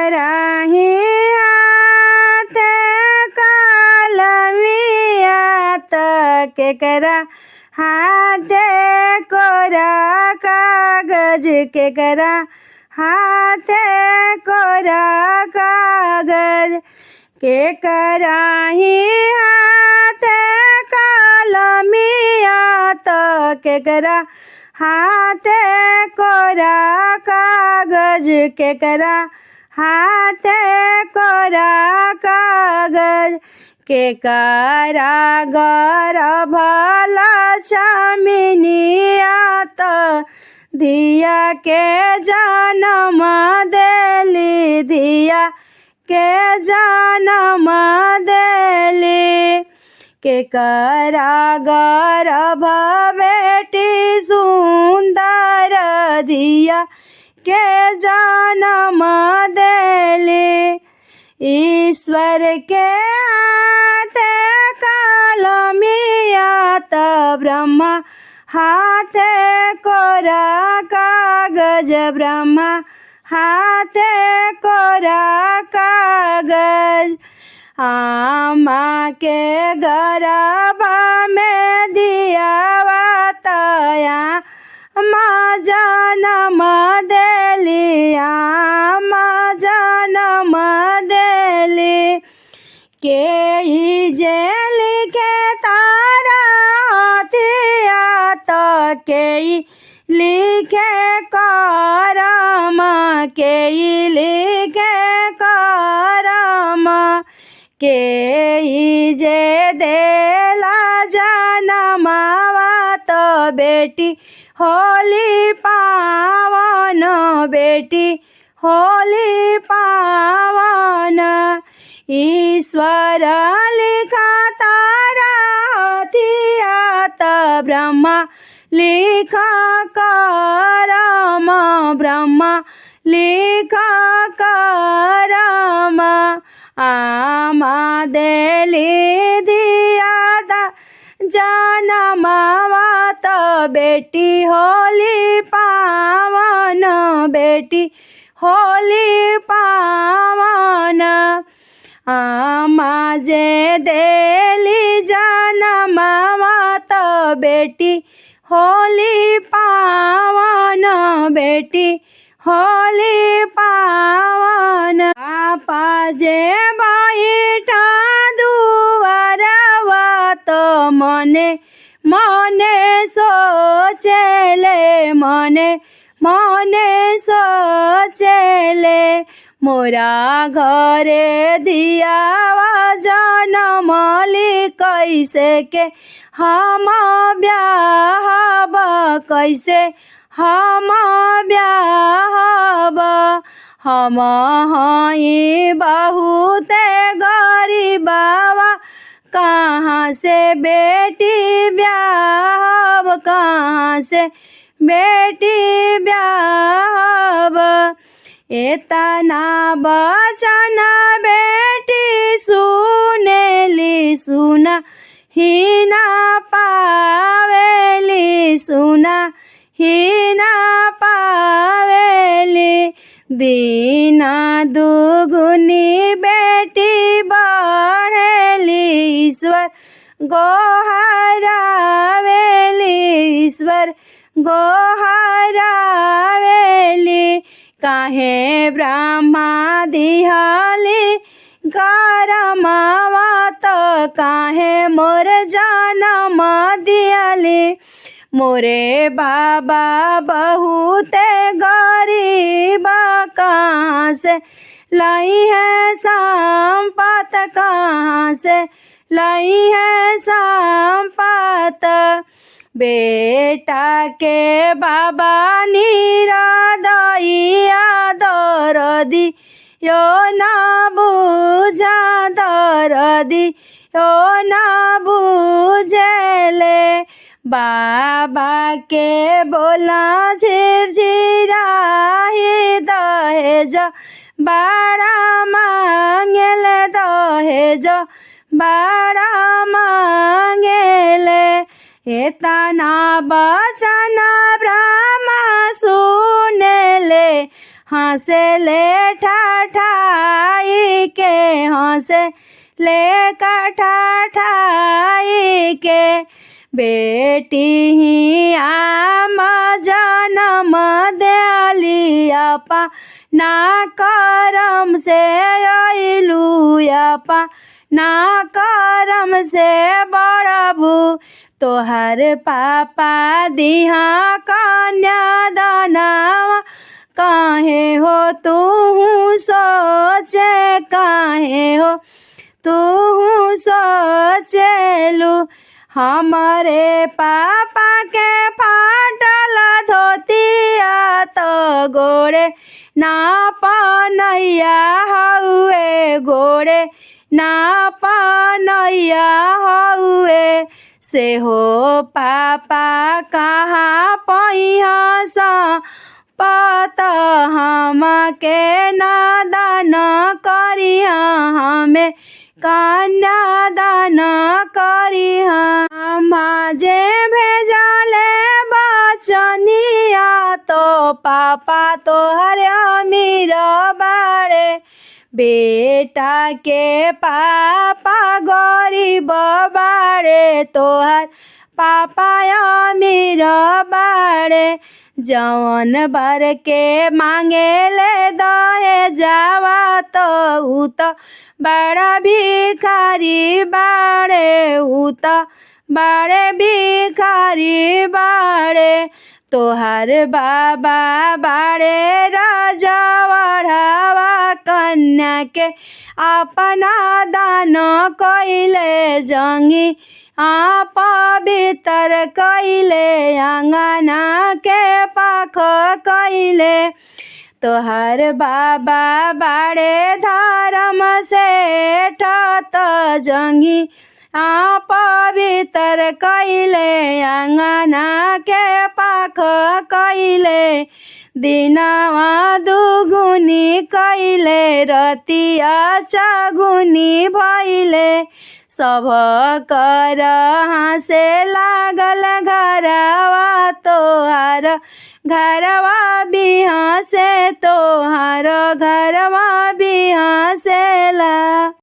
कराही हाथ कलमिया त केकरा हाथ कोरा कागज केकरा हाथ कोरा कागज के कराही हाथ कलमिया त केकरा हाथ कोरा कागज केकरा हाथ कोरा कागज केकरा गर्भ लक्ष्मीनिया त धिया के जन्म देली धिया के जन्म देली केकरा गर्भ बेटी सुंदर धिया के जन्म देली ईश्वर के हाथ कलमिया त ब्रह्मा हाथ कोरा कागज ब्रह्मा हाथ कोरा कागज आमा के गर्भ में दियावा तया माँ जन्म देली माँ जन्म देली के ही जे लिखे तारा हथिया त के ही लिखे करम के ही लिखे करम के ही जे देला जनमावा त बेटी होली पावन बेटी होली पावन ईश्वर लिखा तारा हथिया त ब्रह्मा लिखा करम ब्रह्मा लिखा करम आमा देली दिया जनमावा त बेटी होली पावन बेटी होली पावन आमा जे देली जनमावा त बेटी होली पावन बेटी होली पावन आपा जे बैठा दुआरवा त मने मने सोचेले मने मने सोचेले मोरा घरे दियावा जनमली कैसे के हम ब्याहब कैसे हम ब्याहब हम हई बहुत गरीबवा कहाँ से बेटी ब्याहब कहाँ से बेटी ब्याहब एतना बचन बेटी सुनेली सुना ही ना पावेली सुना ही ना पावेली दीना दुगुनी बेटी बढ़ेली ईश्वर गोहरावेली ईश्वर गोहरावेली काहे ब्रह्मा दिहली करमावा त काहे मोर जनम दियली मोरे बाबा बहुत गरीब कहाँ से लाई है संपत कहाँ से लाई है संपत बेटा के बाबा निरादइया दरदी यो ना बुझा दरदी यो ना बुझेले बाबा के बोला झिरझिराही दहेज बड़ा मांगेल दहेज बड़ा मांगेले एतना बचन ब्रह्मा सुनेले हंसे ले ठाठाई के, हंसे ले ठाठाई के। बेटी ही आम जनम देली अपा ना करम से अइलू अपा ना करम से बड़बू। तोहर पापा दिहा कन्यादानवा काहे हो तू सोचे, काहे हो तू सोचेलू। हमारे पापा के फाटल धोतिया तो गोड़े ना पनैया हउए, गोड़े ना पनैया हउए। से हो पापा कहाँ पहिया पत हमके नादान करिहा, हमें कन्यादान करिहा। माजे भेजले बचनिया तो पापा तोहर अमीर बाड़े। बेटा के पापा गरीब बाड़े, तोहर पापा अमीर बाड़े। जवन बर के मांगेले दहेजवा तो उ तो बड़ा भिखारी बाड़े, उ तो बड़े भिखारी बाड़े। तोहर बाबा बाड़े राजवाड़ावा कन्या के अपना दान कइले, जंगी पवित्र कइले, अंगना के पाख कइले। तोहर बाबा बाड़े धर्म से ठत, जंगी पवित्र कइले, अंगना के पाख कइले। दिनवा दुगुनी कइले, रतिया चगुनी भइले। सब कर हंसे लागल घरवा तोहार, घरवा बिहसे तोहार, घरवा बिहसेला।